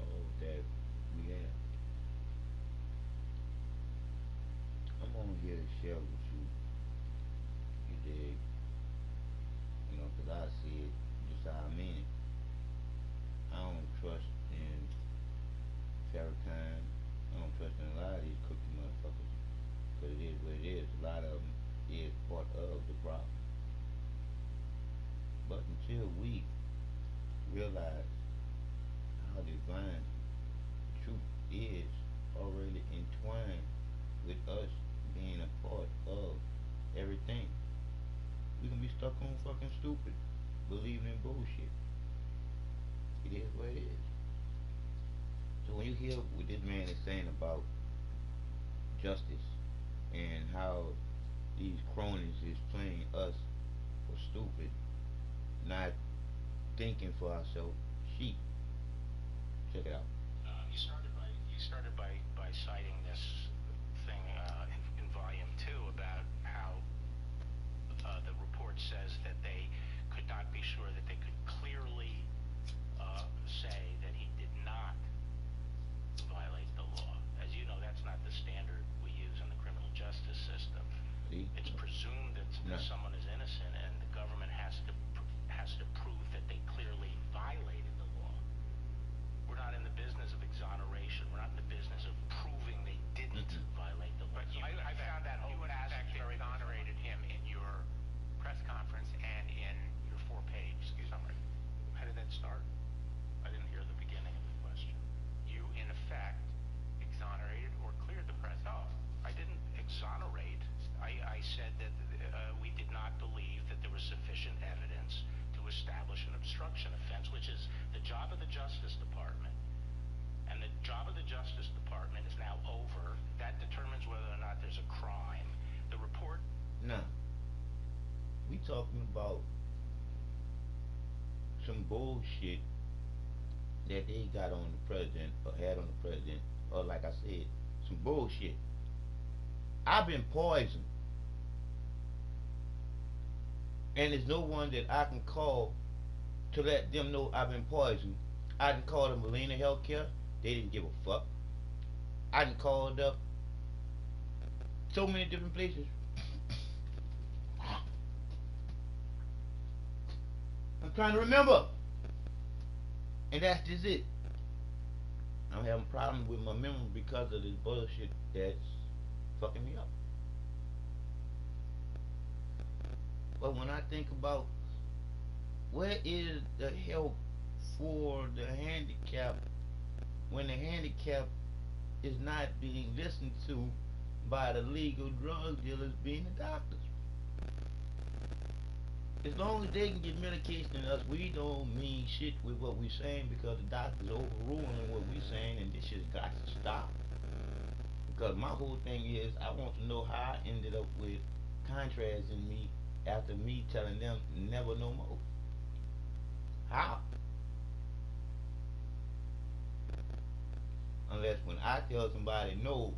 all that we have. I'm on here to share with you dig, cause I see it just how I mean it. I don't trust in Farrakhan. I don't trust in a lot of these cookie motherfuckers, cause it is what it is. A lot of them is part of the problem. But until we realize how divine truth is already entwined with us being a part of everything, we can be stuck on fucking stupid, believing in bullshit. It is what it is. So when you hear what this man is saying about justice and how these cronies is playing us for stupid, not thinking for ourselves, sheep, check it out. You started by citing this thing in volume two about how the report says that they could not be sure that they could clearly say that he did not violate the law. As you know, that's not the standard we use in the criminal justice system. See? It's presumed that No. someone is innocent, and the government has to prove that they clearly violated the law. We're not in the business of exoneration. We're not in the business of proving they didn't Mm-mm. violate the law. But So you, I in found fact, that whole you in aspect fact very exonerated him in your press conference and in your four-page summary. How did that start? I didn't hear the beginning of the question. You, in effect, exonerated or cleared the press. No, I didn't exonerate. I said that we did not believe that there was sufficient evidence to establish an obstruction offense, which is the job of the Justice Department. And the job of the Justice Department is now over. That determines whether or not there's a crime. The report. Now, we talking about some bullshit that they got on the president or had on the president, or like I said, some bullshit. I've been poisoned, and there's no one that I can call to let them know I've been poisoned. I didn't call the Molina Healthcare. They didn't give a fuck. I didn't call up so many different places. I'm trying to remember, and that's just it. I'm having problems with my memory because of this bullshit that's fucking me up. But when I think about where is the help for the handicap when the handicap is not being listened to by the legal drug dealers being the doctors. As long as they can get medication to us, we don't mean shit with what we're saying because the doctors overruling what we're saying, and this shit's got to stop. Because my whole thing is, I want to know how I ended up with contrast in me after me telling them never no more. How? Unless when I tell somebody no,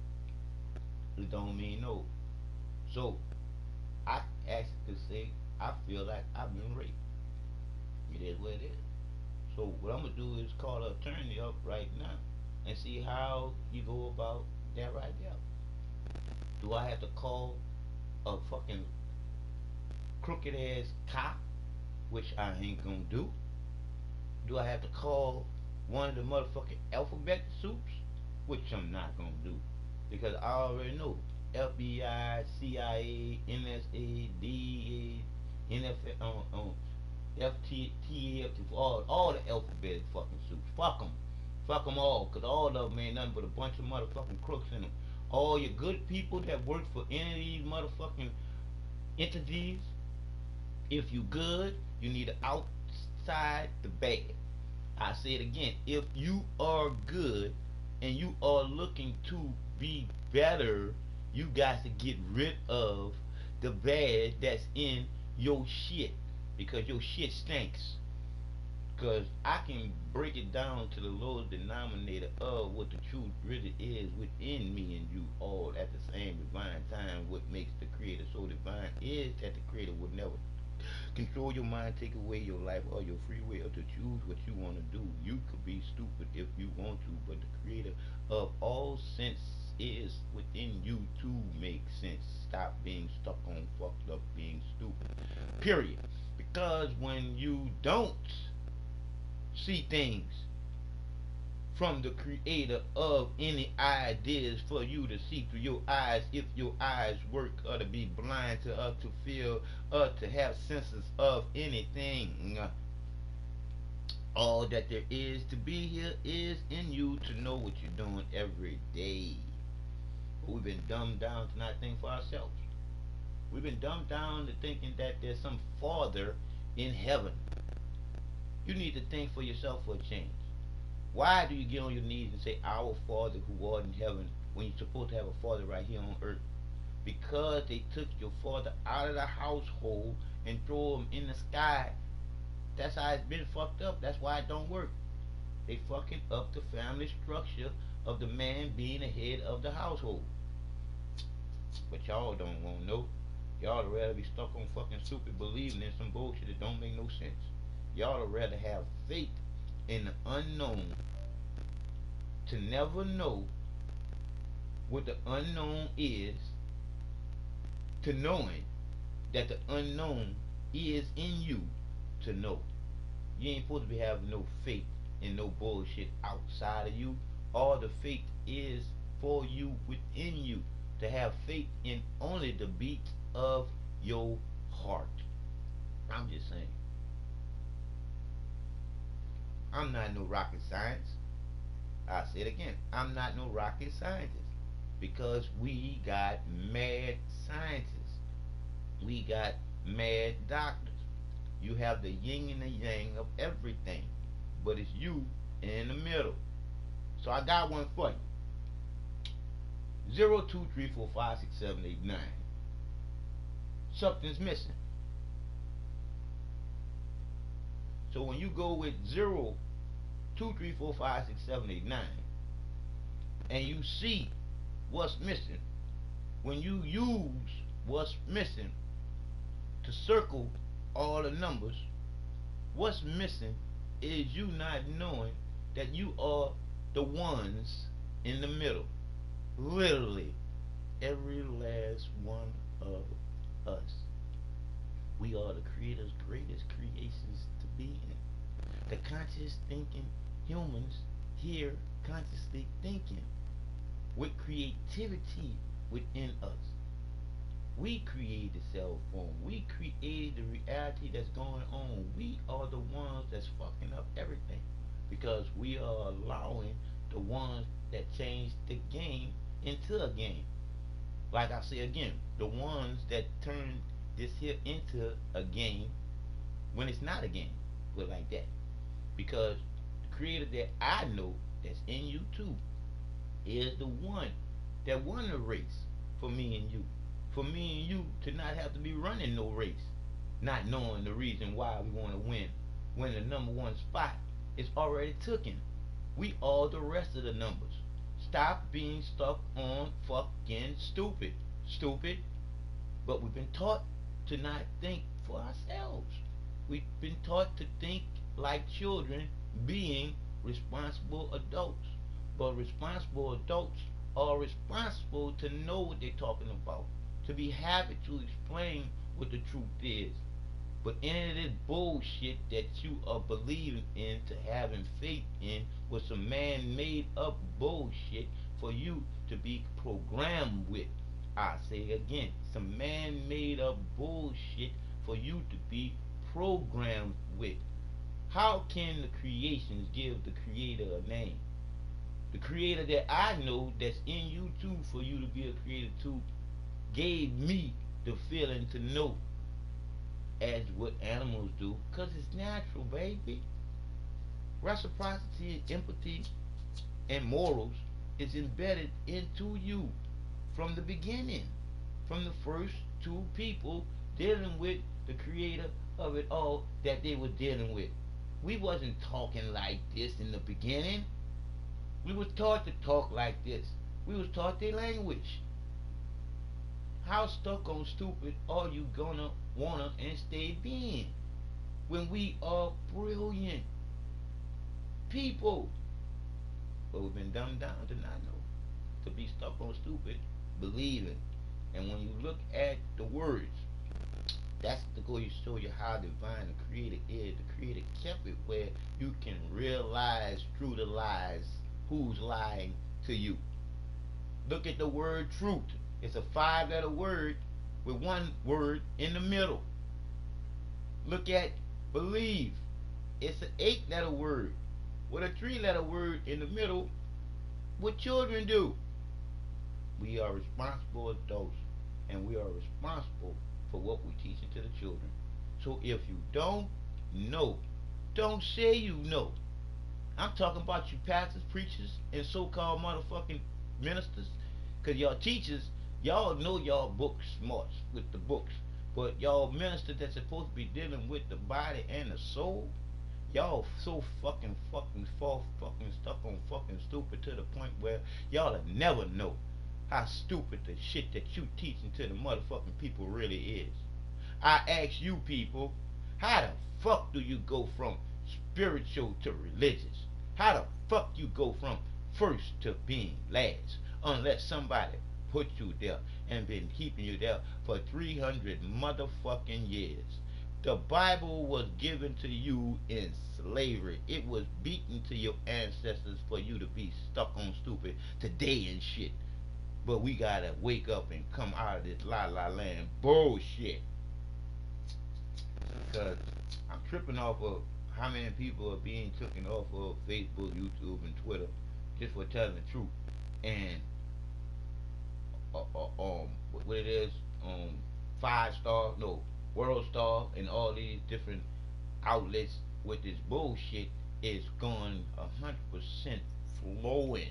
it don't mean no. So I actually could say I feel like I've been raped. It is what it is. So what I'm gonna do is call an attorney up right now and see how you go about that right there. Do I have to call a fucking crooked ass cop, which I ain't gonna do? Do I have to call one of the motherfucking alphabet soups, which I'm not gonna do? Because I already know FBI, CIA, NSA, DEA, NFL, FT, all the alphabet fucking suits. Fuck them. Fuck them all, because all of them ain't nothing but a bunch of motherfucking crooks in them. All your good people that work for any of these motherfucking entities, if you good, you need to outside the bad. I say it again. If you are good and you are looking to be better, you got to get rid of the bad that's in your shit because your shit stinks. Because I can break it down to the lowest denominator of what the truth really is within me and you all at the same divine time. What makes the Creator so divine is that the Creator would never control your mind, take away your life or your free will to choose what you want to do. You could be stupid if you want to, but the creator of all sense is within you to make sense. Stop being stuck on fucked up being stupid. Period. Because when you don't see things from the creator of any ideas for you to see through your eyes, if your eyes work, or to be blind to to feel, or to have senses of anything. All that there is to be here is in you to know what you're doing every day. But we've been dumbed down to not think for ourselves. We've been dumbed down to thinking that there's some father in heaven. You need to think for yourself for a change. Why do you get on your knees and say, Our Father who art in heaven, when you're supposed to have a father right here on earth? Because they took your father out of the household and throw him in the sky. That's how it's been fucked up. That's why it don't work. They fucking up the family structure of the man being the head of the household. But y'all don't want to know. Y'all would rather be stuck on fucking stupid believing in some bullshit that don't make no sense. Y'all would rather have faith in the unknown, to never know what the unknown is, to knowing that the unknown is in you to know. You ain't supposed to be having no faith in no bullshit outside of you. All the faith is for you within you, to have faith in only the beat of your heart. I'm just saying. I'm not no rocket science. I'll say it again. I'm not no rocket scientist. Because we got mad scientists. We got mad doctors. You have the yin and the yang of everything. But it's you in the middle. So I got one for you. 0, 2, 3, 4, 5, 6, 7, 8, 9. Something's missing. So when you go with 0, 2, 3, 4, 5, 6, 7, 8, 9, and you see what's missing, when you use what's missing to circle all the numbers, what's missing is you not knowing that you are the ones in the middle. Literally, every last one of us. We are the Creator's greatest creations to be in. The conscious thinking humans here consciously thinking with creativity within us. We created the cell phone. We created the reality that's going on. We are the ones that's fucking up everything because we are allowing the ones that change the game into a game. Like I say again, the ones that turn this here into a game when it's not a game. Put it like that. Because the creator that I know that's in you too is the one that won the race for me and you. For me and you to not have to be running no race. Not knowing the reason why we want to win. When the number one spot is already taken. We are the rest of the numbers. Stop being stuck on fucking stupid. Stupid. But we've been taught to not think for ourselves. We've been taught to think like children being responsible adults. But responsible adults are responsible to know what they're talking about. To be happy to explain what the truth is. But any of this bullshit that you are believing in, to having faith in, was some man-made up bullshit for you to be programmed with. I say again, some man-made up bullshit for you to be programmed with. How can the creations give the creator a name? The creator that I know that's in you too, for you to be a creator too, gave me the feeling to know as what animals do, because it's natural, baby. Reciprocity, empathy, and morals is embedded into you from the beginning, from the first two people dealing with the creator of it all that they were dealing with. We wasn't talking like this in the beginning. We was taught to talk like this. We was taught their language. How stuck on stupid are you gonna wanna and stay being when we are brilliant people? But we've been dumbed down to not know, to be stuck on stupid believing. And when you look at the words, that's to go to show you how divine the creator is. The creator kept it where you can realize through the lies who's lying to you. Look at the word truth. It's a 5 letter word with one word in the middle. Look at believe. It's an 8 letter word with a 3 letter word in the middle. What children do. We are responsible adults, and we are responsible for what we're teaching to the children. So if you don't know, don't say you know. I'm talking about you pastors, preachers, and so-called motherfucking ministers. Because y'all teachers, y'all know y'all book smarts with the books. But y'all ministers that's supposed to be dealing with the body and the soul, y'all so fucking fall fucking stuck on fucking stupid to the point where y'all'll never know how stupid the shit that you teaching to the motherfucking people really is. I ask you people, how the fuck do you go from spiritual to religious? How the fuck you go from first to being last? Unless somebody put you there and been keeping you there for 300 motherfucking years. The Bible was given to you in slavery. It was beaten to your ancestors for you to be stuck on stupid today and shit. But we gotta wake up and come out of this la la land bullshit. Because I'm tripping off of how many people are being taken off of Facebook, YouTube, and Twitter just for telling the truth. And what it is, 5 Star, no, World Star, and all these different outlets with this bullshit is going 100% flowing.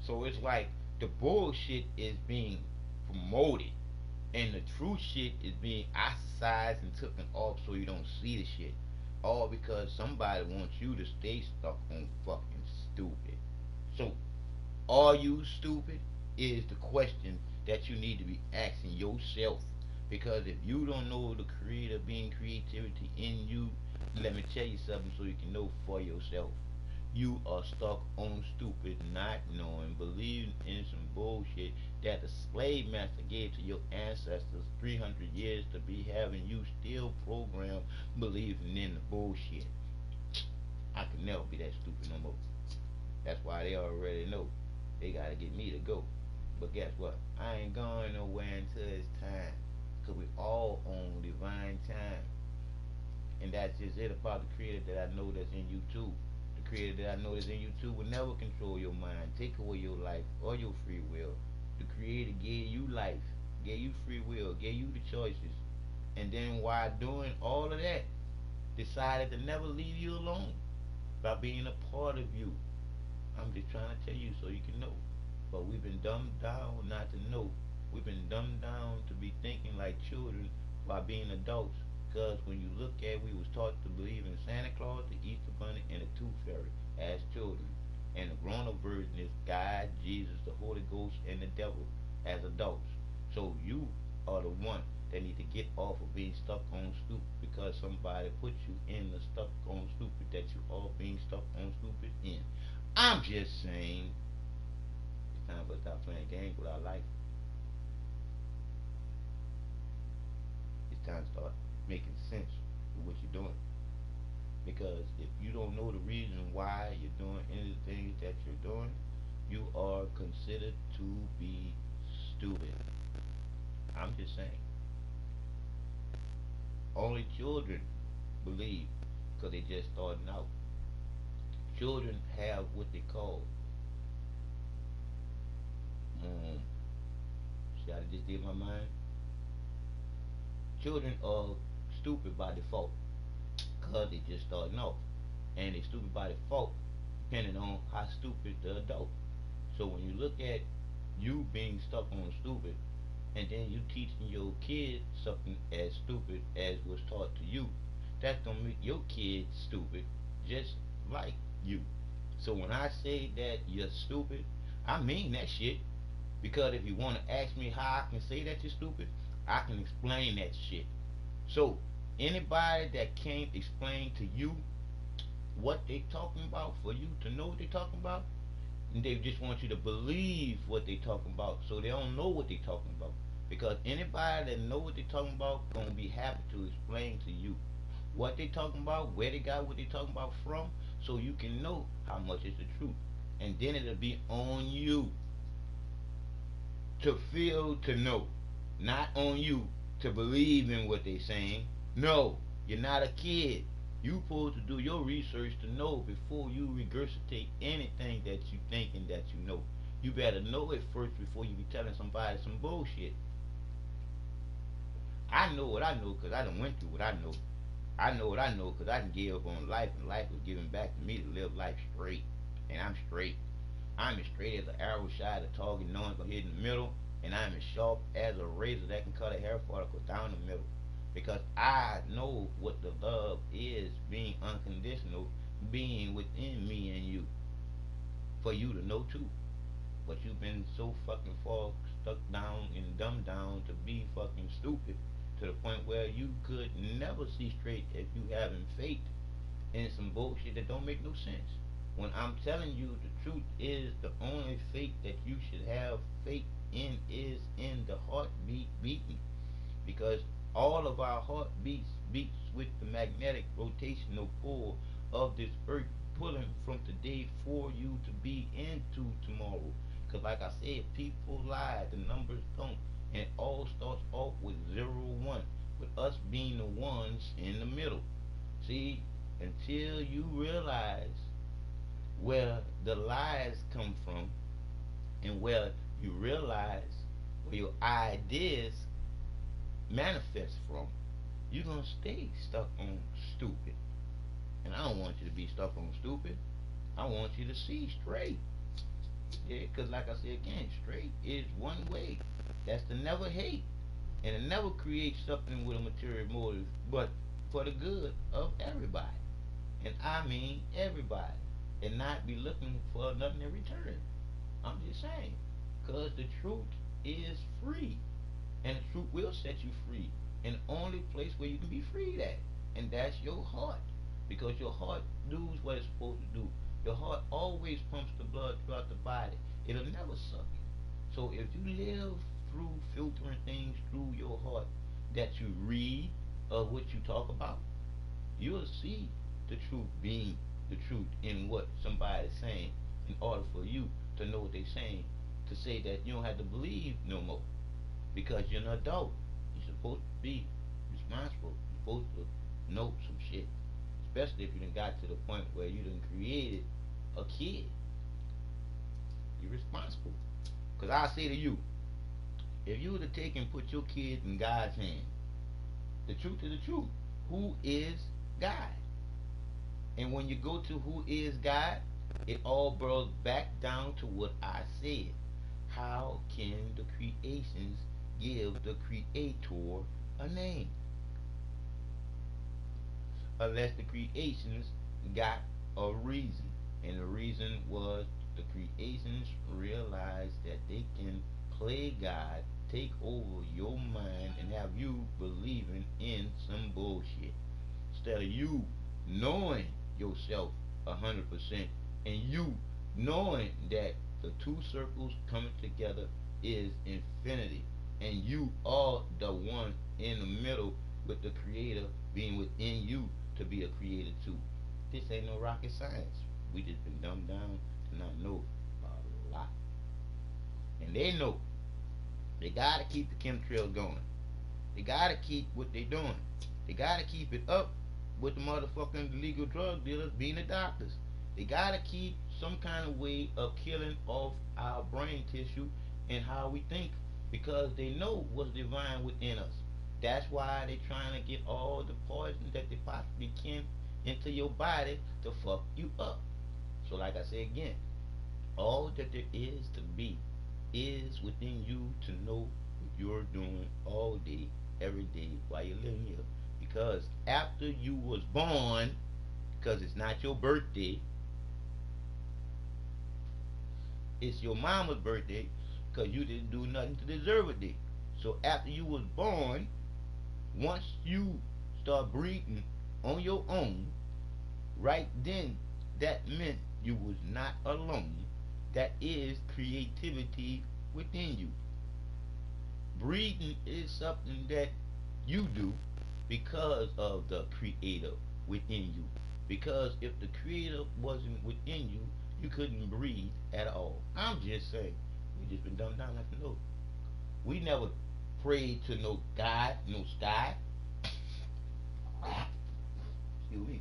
So it's like the bullshit is being promoted and the true shit is being ostracized and taken off so you don't see the shit. All because somebody wants you to stay stuck on fucking stupid. So, are you stupid? Is the question that you need to be asking yourself. Because if you don't know the creator being creativity in you, let me tell you something so you can know for yourself. You are stuck on stupid, not knowing, believing in some bullshit that the slave master gave to your ancestors 300 years to be having you still programmed believing in the bullshit. I can never be that stupid no more. That's why they already know they gotta get me to go. But guess what? I ain't going nowhere until it's time. Cause we all on divine time. And that's just it about the creator that I know that's in you too. The creator that I know that's in you too will never control your mind, take away your life or your free will. The creator gave you life, gave you free will, gave you the choices. And then while doing all of that, decided to never leave you alone by being a part of you. I'm just trying to tell you so you can know. But we've been dumbed down not to know. We've been dumbed down to be thinking like children while being adults. Because when you look at, we was taught to believe in Santa Claus, the Easter Bunny, and the Tooth Fairy as children. And the grown-up version is God, Jesus, the Holy Ghost, and the devil as adults. So you are the one that need to get off of being stuck on stupid because somebody put you in the stuck on stupid that you are being stuck on stupid in. I'm just saying it's time for us to stop playing games with our life. It's time to start making sense with what you're doing. Because if you don't know the reason why you're doing any of the things that you're doing, you are considered to be stupid. I'm just saying. Only children believe because they just starting out. Children have what they call see how I just did my mind? Children are stupid by default because they just starting off. And they stupid by default depending on how stupid the adult. So when you look at you being stuck on stupid and then you teaching your kids something as stupid as was taught to you, that's gonna make your kids stupid just like you. So when I say that you're stupid, I mean that shit. Because if you want to ask me how I can say that you're stupid, I can explain that shit. So anybody that can't explain to you what they talking about for you to know what they talking about, and they just want you to believe what they talking about, so they don't know what they talking about. Because anybody that know what they talking about gonna be happy to explain to you what they talking about, where they got what they talking about from, so you can know how much is the truth. And then it'll be on you to feel to know, not on you to believe in what they saying. No, you're not a kid. You supposed to do your research to know before you regurgitate anything that you thinking that you know. You better know it first before you be telling somebody some bullshit. I know what I know because I done went through what I know. I know what I know because I can give up on life, and life was given back to me to live life straight. And I'm straight. I'm as straight as an arrow shy of the target, knowing it's gonna hit in the middle, and I'm as sharp as a razor that can cut a hair follicle down the middle. Because I know what the love is, being unconditional, being within me and you, for you to know too. But you've been so fucking far stuck down and dumbed down to be fucking stupid to the point where you could never see straight if you having faith in some bullshit that don't make no sense. When I'm telling you the truth is the only faith that you should have faith in is in the heartbeat beating. Because all of our heartbeats beats with the magnetic rotational pull of this earth pulling from today for you to be into tomorrow. Because like I said, people lie, the numbers don't. And it all starts off with 0 1, with us being the ones in the middle. See, until you realize where the lies come from, and where you realize where your ideas manifest from, you're gonna stay stuck on stupid. And I don't want you to be stuck on stupid. I want you to see straight. Yeah, because like I said again, straight is one way. That's to never hate. And to never create something with a material motive, but for the good of everybody. And I mean everybody. And not be looking for nothing in return. I'm just saying. Because the truth is free. And the truth will set you free. And the only place where you can be freed at. And that's your heart. Because your heart does what it's supposed to do. Your heart always pumps the blood throughout the body. It'll never suck it. So if you live through filtering things through your heart that you read of what you talk about, you'll see the truth being the truth in what somebody's saying, in order for you to know what they're saying, to say that you don't have to believe no more. Because you're an adult. You're supposed to be responsible. You're supposed to know some shit. Especially if you done got to the point where you done created a kid. You're responsible. Because I say to you, if you were to take and put your kid in God's hand, the truth is the truth. Who is God? And when you go to who is God, it all boils back down to what I said. How can the creations give the creator a name? Unless the creations got a reason. And the reason was the creations realized that they can play God, take over your mind, and have you believing in some bullshit. Instead of you knowing yourself 100% and you knowing that the two circles coming together is infinity, and you are the one in the middle with the creator being within you to be a creator too. This ain't no rocket science. We just been dumbed down to not know a lot. And they know they gotta keep the chemtrails going. They gotta keep what they doing. They gotta keep it up with the motherfucking illegal drug dealers being the doctors. They gotta keep some kind of way of killing off our brain tissue and how we think, because they know what's divine within us. That's why they trying to get all the poison that they possibly can into your body to fuck you up. So like I say again, all that there is to be is within you to know what you're doing all day, every day while you're living here. Because after you was born, because it's not your birthday, it's your mama's birthday, because you didn't do nothing to deserve it. There. So after you was born, once you start breathing on your own, right then, that meant you was not alone. That is creativity within you. Breathing is something that you do because of the creator within you. Because if the creator wasn't within you, you couldn't breathe at all. I'm just saying. We just been dumbed down like to know. We never prayed to no God, no sky. Excuse me.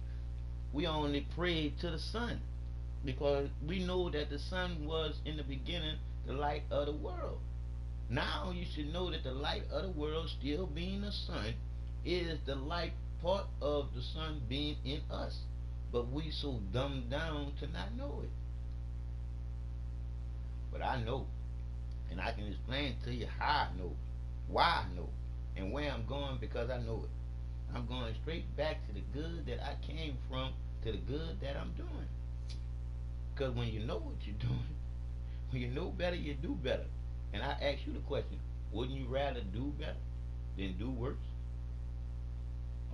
We only prayed to the sun because we know that the sun was in the beginning the light of the world. Now you should know that the light of the world, still being the sun, is the light part of the sun being in us. But we so dumbed down to not know it. But I know, and I can explain to you how I know, why I know, and where I'm going because I know it. I'm going straight back to the good that I came from to the good that I'm doing. Because when you know what you're doing, when you know better, you do better. And I ask you the question, wouldn't you rather do better than do worse?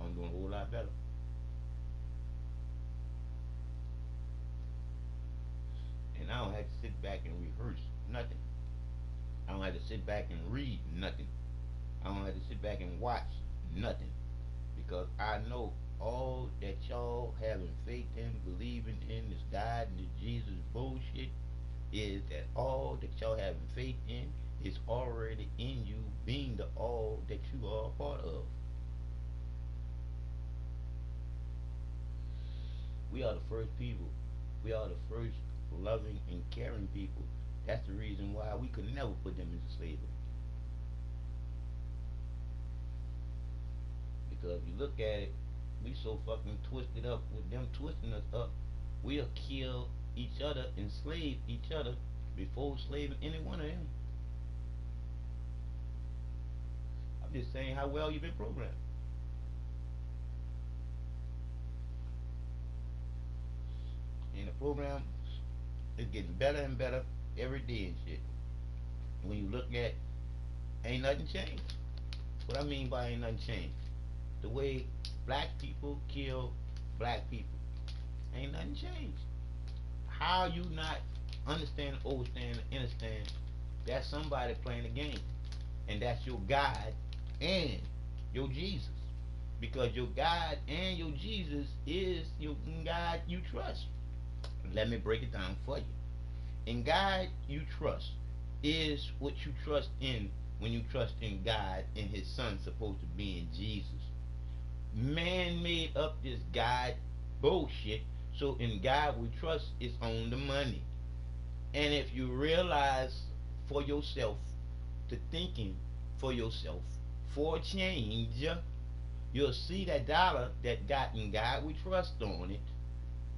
I'm doing a whole lot better. And I don't have to sit back and rehearse nothing. I don't have to sit back and read nothing. I don't have to sit back and watch nothing. Because I know all that y'all having faith in, believing in this God and this Jesus bullshit is that all that y'all having faith in is already in you, being the all that you are a part of. We are the first people. We are the first loving and caring people. That's the reason why we could never put them into slavery. Because if you look at it, we so fucking twisted up with them twisting us up. We'll kill each other, enslave each other before slaving any one of them. I'm just saying how well you've been programmed. And the program is getting better and better every day and shit. When you look at, ain't nothing changed. What I mean by ain't nothing changed, the way black people kill black people, ain't nothing changed. How you not understand, overstand, understand that somebody playing a game, and that's your God and your Jesus, because your God and your Jesus is your God you trust. Let me break it down for you. In God you trust is what you trust in when you trust in God and His Son, supposed to be in Jesus. Man made up this God bullshit. So in God we trust is on the money. And if you realize for yourself, to thinking for yourself, for change, you'll see that dollar that got in God we trust on it,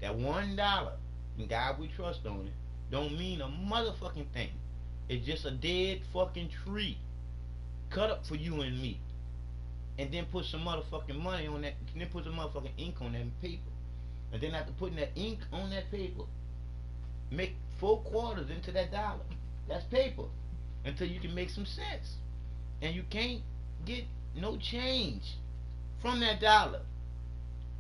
that $1 in God we trust on it, don't mean a motherfucking thing. It's just a dead fucking tree cut up for you and me. And then put some motherfucking money on that, and then put some motherfucking ink on that paper. And then after putting that ink on that paper, make 4 quarters into that dollar. That's paper. Until you can make some sense. And you can't get no change from that dollar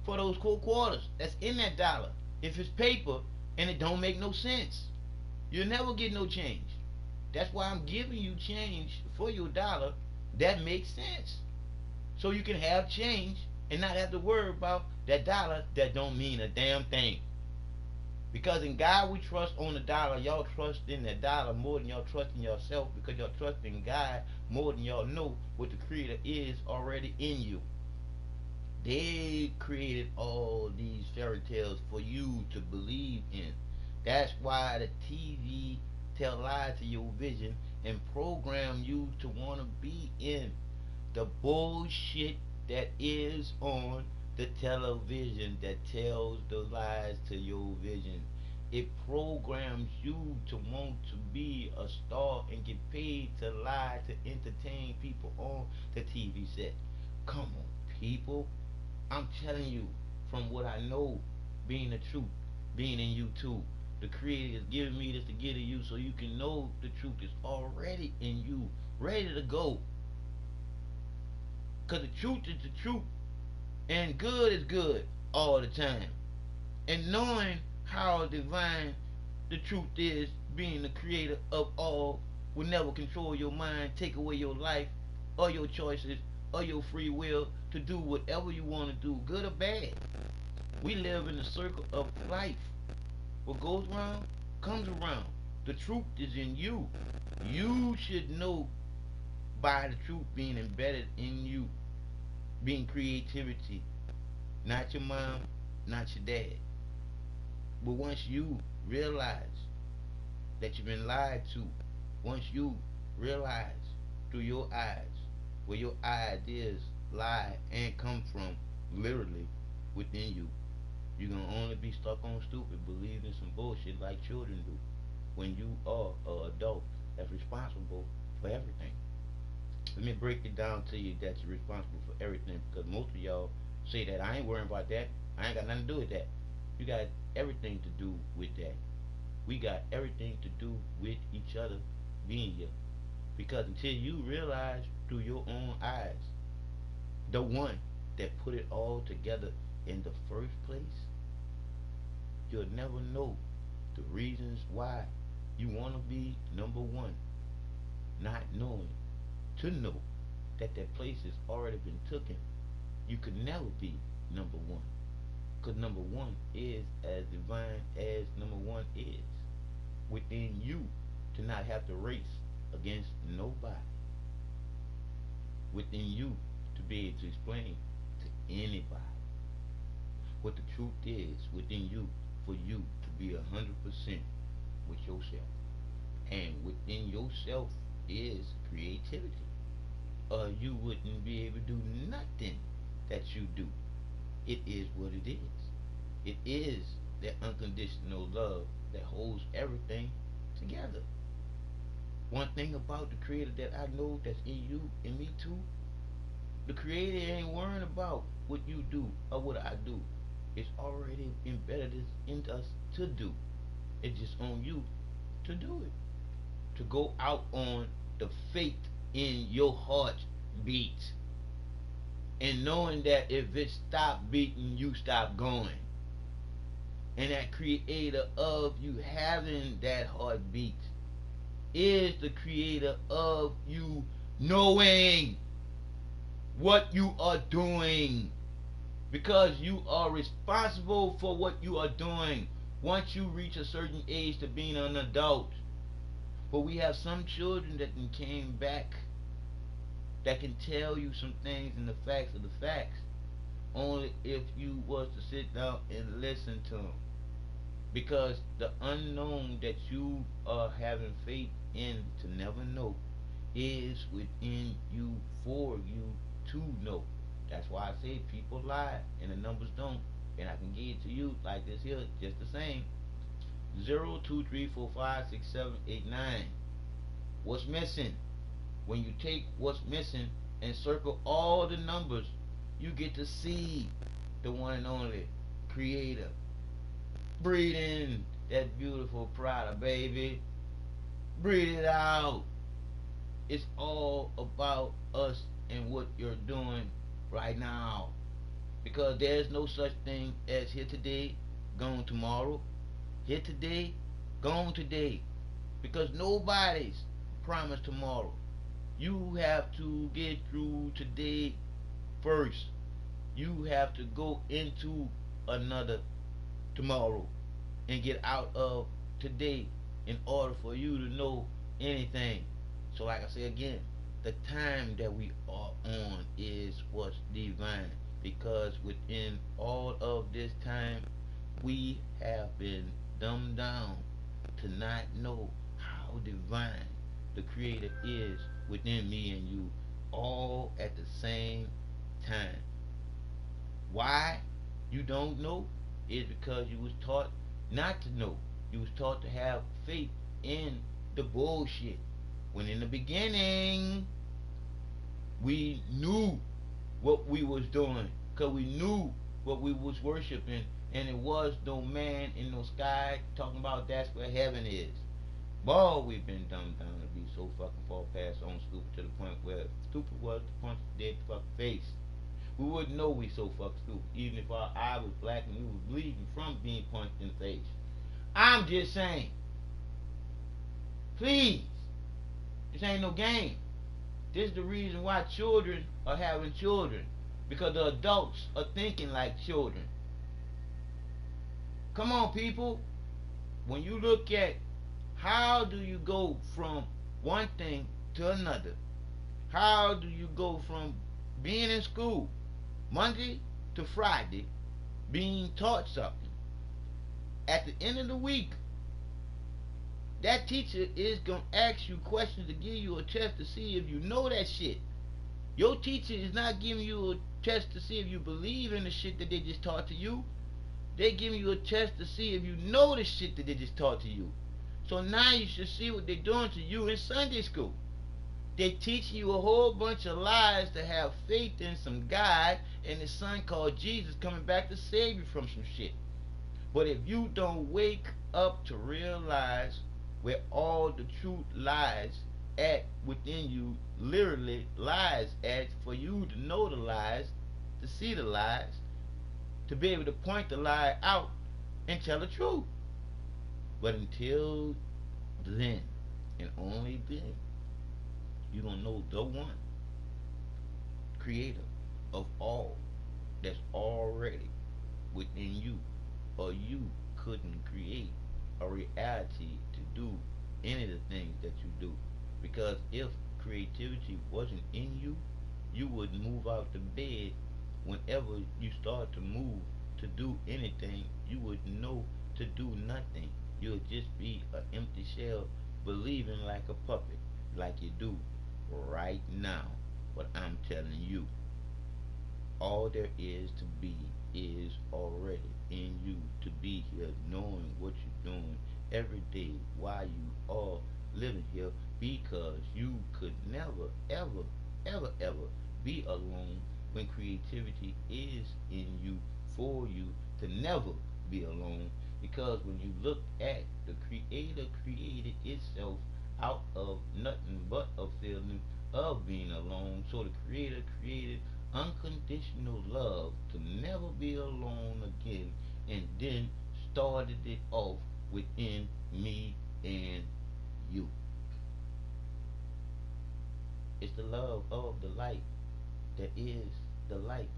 for those 4 quarters that's in that dollar. If it's paper and it don't make no sense, you'll never get no change. That's why I'm giving you change for your dollar that makes sense. So you can have change and not have to worry about that dollar that don't mean a damn thing. Because in God we trust on the dollar. Y'all trust in the dollar more than y'all trust in yourself, because y'all trust in God more than y'all know what the Creator is already in you. They created all these fairy tales for you to believe in. That's why the TV tell lies to your vision and program you to want to be in the bullshit that is on the television that tells the lies to your vision. It programs you to want to be a star and get paid to lie to entertain people on the TV set. Come on, people. I'm telling you from what I know, being the truth, being in you too. The Creator is giving me this to give to you so you can know the truth is already in you, ready to go. Because the truth is the truth, and good is good all the time. And knowing how divine the truth is, being the creator of all, will never control your mind, take away your life, or your choices, or your free will to do whatever you want to do, good or bad. We live in the circle of life. What goes around comes around. The truth is in you. You should know by the truth being embedded in you, being creativity, not your mom, not your dad. But once you realize that you've been lied to, once you realize through your eyes where your ideas lie and come from, literally within you, you're gonna only be stuck on stupid, believing some bullshit like children do. When you are an adult that's responsible for everything. Let me break it down to you that you're responsible for everything, because most of y'all say that I ain't worrying about that. I ain't got nothing to do with that. You got everything to do with that. We got everything to do with each other being here. Because until you realize through your own eyes, the one that put it all together in the first place, you'll never know the reasons why you want to be number one, not knowing to know that that place has already been taken. You could never be number one, because number one is as divine as number one is within you, to not have to race against nobody, within you to be able to explain to anybody what the truth is within you, for you to be 100% with yourself. And within yourself is creativity. You wouldn't be able to do nothing that you do. It is what it is. It is that unconditional love that holds everything together. One thing about the Creator that I know that's in you and me too, the Creator ain't worrying about what you do or what I do. It's already embedded in us to do. It's just on you to do it. To go out on the faith in your heart beat. And knowing that if it stop beating, you stop going. And that creator of you having that heartbeat is the creator of you knowing what you are doing, because you are responsible for what you are doing once you reach a certain age to being an adult. But we have some children that came back that can tell you some things and the facts of the facts only if you was to sit down and listen to them. Because the unknown that you are having faith in to never know is within you for you to know. That's why I say people lie and the numbers don't. And I can give it to you like this here, just the same. 0, 2, 3, 4, 5, 6, 7, 8, 9. What's missing? When you take what's missing and circle all the numbers, you get to see the one and only Creator. Breathe in that beautiful Prada, baby. Breathe it out. It's all about us and what you're doing right now. Because there's no such thing as here today, gone tomorrow. Here today, gone today. Because nobody's promised tomorrow. You have to get through today first. You have to go into another tomorrow and get out of today in order for you to know anything. So like I say again, the time that we are on is what's divine, because within all of this time we have been dumbed down to not know how divine the Creator is within me and you, all at the same time. Why you don't know is because you was taught not to know. You was taught to have faith in the bullshit. When in the beginning we knew what we was doing, because we knew what we was worshiping, And it was no man in no sky talking about that's where heaven is. Boy, we've been dumbed down to be so fucking far past on stupid to the point where stupid was to punch the dead fucking face. We wouldn't know we so fucking stupid, even if our eye was black and we was bleeding from being punched in the face. I'm just saying, please, this ain't no game. This is the reason why children are having children, because the adults are thinking like children. Come on, people. When you look at how do you go from one thing to another, how do you go from being in school Monday to Friday, being taught something, at the end of the week, that teacher is going to ask you questions to give you a test to see if you know that shit. Your teacher is not giving you a test to see if you believe in the shit that they just taught to you. They giving you a test to see if you know the shit that they just taught to you. So now you should see what they're doing to you in Sunday school. They teaching you a whole bunch of lies to have faith in some God and his son called Jesus coming back to save you from some shit. But if you don't wake up to realize where all the truth lies at within you, literally lies at, for you to know the lies, to see the lies, to be able to point the lie out and tell the truth. But until then, and only then, you're going to know the one creator of all that's already within you, or you couldn't create a reality to do any of the things that you do. Because if creativity wasn't in you, you would move out the bed. Whenever you start to move to do anything, you would know to do nothing. You'll just be an empty shell, believing like a puppet, like you do right now. But I'm telling you, all there is to be is already in you, to be here, knowing what you're doing every day while you are living here, because you could never, ever, ever, ever be alone when creativity is in you, for you to never be alone. Because when you look at the creator created itself out of nothing but a feeling of being alone. So the creator created unconditional love to never be alone again, and then started it off within me and you. It's the love of the light that is the light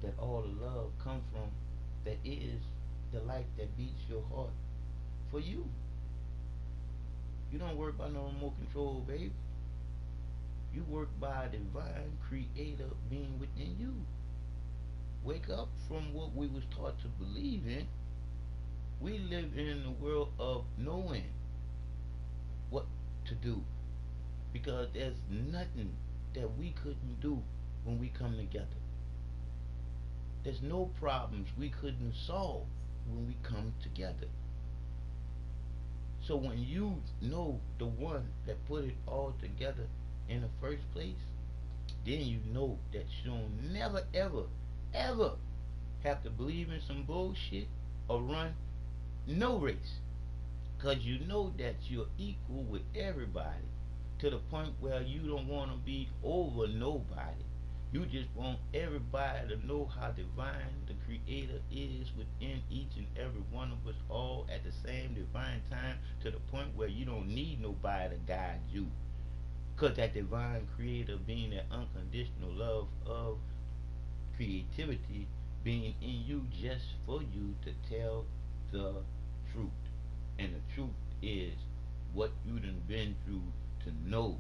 that all the love comes from, that is the light that beats your heart for you. You don't work by no remote control, babe. You work by a divine creator being within you. Wake up from what we was taught to believe in. We live in a world of knowing what to do, because there's nothing that we couldn't do when we come together. There's no problems we couldn't solve when we come together. So when you know the one that put it all together in the first place, then you know that you'll never, ever, ever have to believe in some bullshit or run no race. Because you know that you're equal with everybody, to the point where you don't want to be over nobody. You just want everybody to know how divine the creator is within each and every one of us all at the same divine time, to the point where you don't need nobody to guide you. Because that divine creator being that unconditional love of creativity being in you just for you to tell the truth. And the truth is what you done been through, to know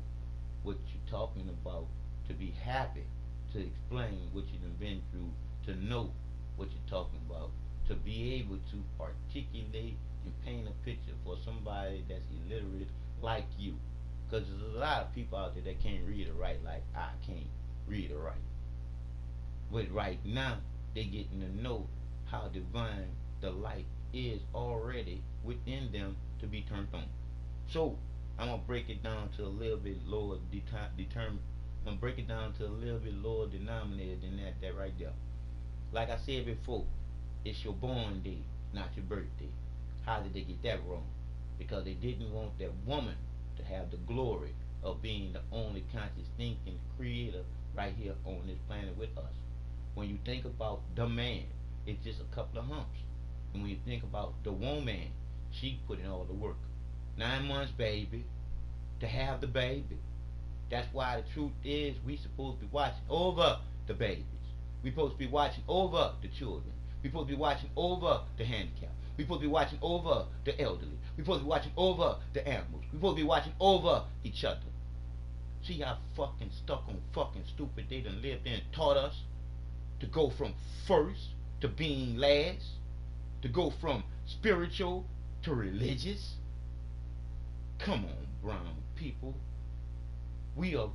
what you're talking about, to be happy to explain what you done been through, to know what you're talking about, to be able to articulate and paint a picture for somebody that's illiterate like you. Because there's a lot of people out there that can't read or write like I can't read or write. But right now, they getting to know how divine the light is already within them to be turned on. So I'm gonna break it down to a little bit lower determined. I'm gonna break it down to a little bit lower denominator than that right there. Like I said before, It's your born day, not your birthday. How did they get that wrong? Because they didn't want that woman to have the glory of being the only conscious thinking creator right here on this planet with us. When you think about the man, it's just a couple of humps. And when you think about the woman, she put in all the work. 9 months, baby, to have the baby. That's why the truth is we supposed to be watching over the babies. We supposed to be watching over the children. We supposed to be watching over the handicapped. We supposed to be watching over the elderly. We supposed to be watching over the animals. We supposed to be watching over each other. See how fucking stuck on fucking stupid they done lived in and taught us to go from first to being last, to go from spiritual to religious. Come on, brown people. We are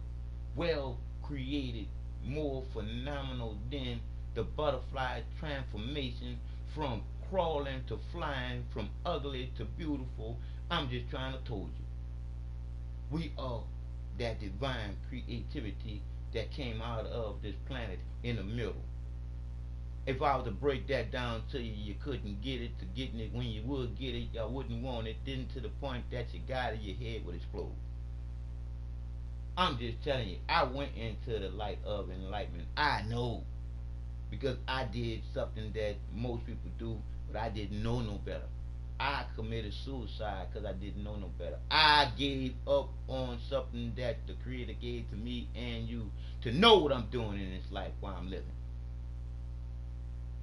well created, more phenomenal than the butterfly transformation from crawling to flying, from ugly to beautiful. I'm just trying to told you. We are that divine creativity that came out of this planet in the middle. If I was to break that down to you, you couldn't get it. To getting it when you would get it, y'all wouldn't want it. Then to the point that you got it, your head would explode. I'm just telling you, I went into the light of enlightenment. I know because I did something that most people do, but I didn't know no better. I committed suicide because I didn't know no better. I gave up on something that the Creator gave to me and you to know what I'm doing in this life while I'm living.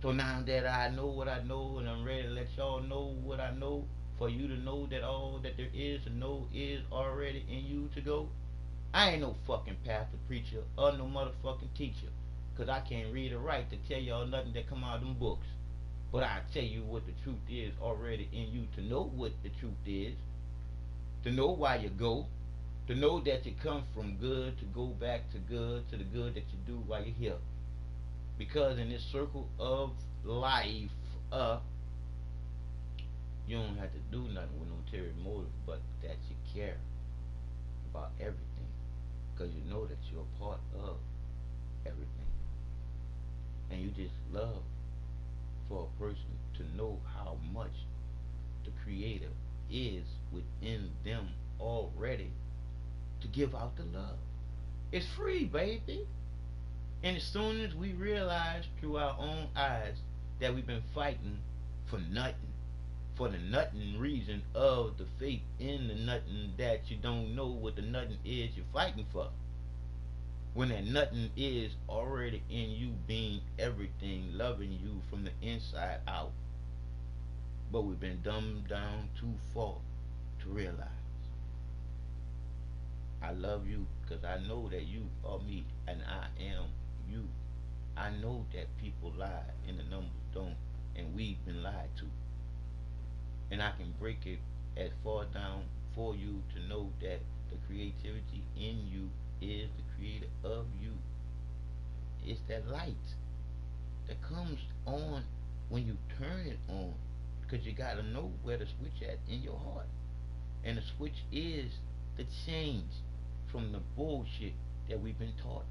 So now that I know what I know and I'm ready to let y'all know what I know, for you to know that all that there is to know is already in you to go, I ain't no fucking pastor, preacher, or no motherfucking teacher. Cause I can't read or write to tell y'all nothing that come out of them books. But I tell you what the truth is already in you to know what the truth is, to know why you go, to know that you come from good to go back to the good that you do while you're here. Because in this circle of life, you don't have to do nothing with no ulterior motive, but that you care about everything. Because you know that you're a part of everything. And you just love for a person to know how much the Creator is within them already to give out the love. It's free, baby. And as soon as we realize through our own eyes that we've been fighting for nothing, for the nothing reason of the faith in the nothing that you don't know what the nothing is you're fighting for. When that nothing is already in you being everything, loving you from the inside out. But we've been dumbed down too far to realize. I love you because I know that you are me and I am you. I know that people lie and the numbers don't, and we've been lied to. And I can break it as far down for you to know that the creativity in you is the creator of you. It's that light that comes on when you turn it on. Because you gotta know where to switch at in your heart. And the switch is the change from the bullshit that we've been taught.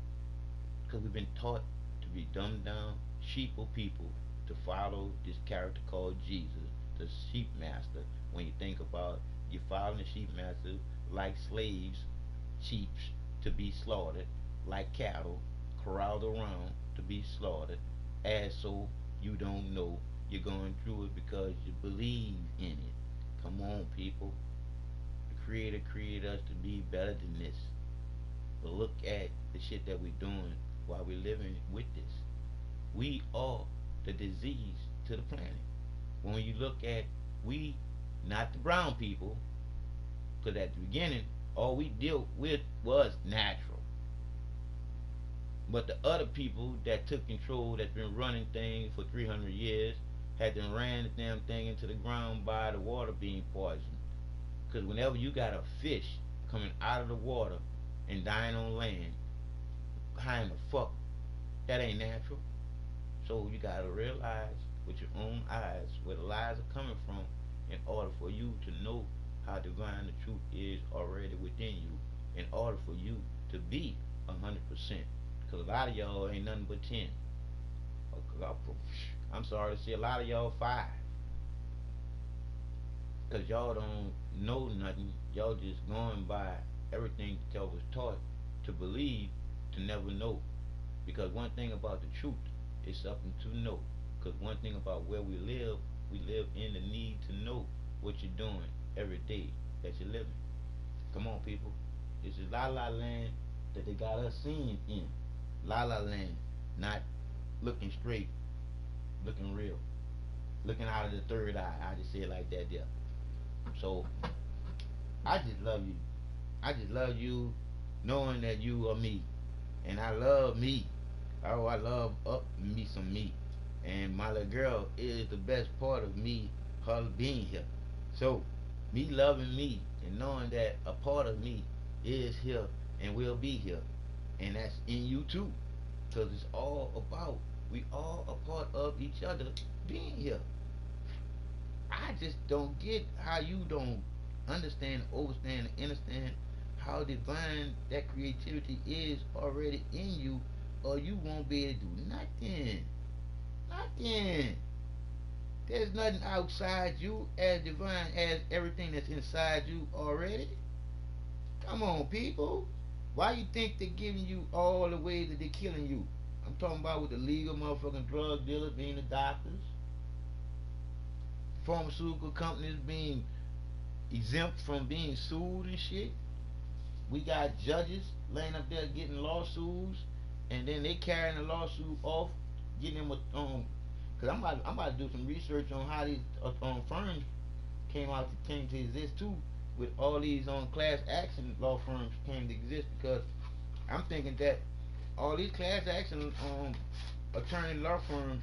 Because we've been taught to be dumbed down, sheeple people, to follow this character called Jesus, the sheep master. When you think about it, you're following the sheep master like slaves, sheep to be slaughtered, like cattle, corralled around to be slaughtered, as so you don't know you're going through it because you believe in it. Come on, people. The Creator created us to be better than this. But look at the shit that we're doing while we're living with this. We are the disease to the planet. When you look at we, not the brown people, because at the beginning, all we dealt with was natural. But the other people that took control, that's been running things for 300 years, had then ran the damn thing into the ground by the water being poisoned. Because whenever you got a fish coming out of the water and dying on land, how in the fuck, that ain't natural. So you gotta realize with your own eyes where the lies are coming from in order for you to know how divine the truth is already within you, in order for you to be 100%. Because a lot of y'all ain't nothing but 10. I'm sorry to say, a lot of y'all fired because y'all don't know nothing. Y'all just going by everything that y'all was taught to believe, to never know. Because one thing about the truth is something to know. Because one thing about where we live in the need to know what you're doing every day that you're living. Come on, people. This is La La Land that they got us seeing in. La La Land. Not looking straight, looking real. Looking out of the third eye. I just say it like that there. So, I just love you. I just love you knowing that you are me. And I love me. Oh, I love up me some me. And my little girl is the best part of me, her being here. So, me loving me and knowing that a part of me is here and will be here. And that's in you too. Because it's all about, we all a part of each other being here. I just don't get how you don't understand, overstand, and understand how divine that creativity is already in you, or you won't be able to do nothing. Nothing. There's nothing outside you as divine as everything that's inside you already. Come on, people. Why you think they're giving you all the ways that they're killing you? I'm talking about with the legal motherfucking drug dealers being the doctors, pharmaceutical companies being exempt from being sued and shit. We got judges laying up there getting lawsuits, and then they carrying the lawsuit off, getting them a Cause I'm about to do some research on how these firms came to exist too, with all these class action law firms came to exist because I'm thinking that all these class action attorney law firms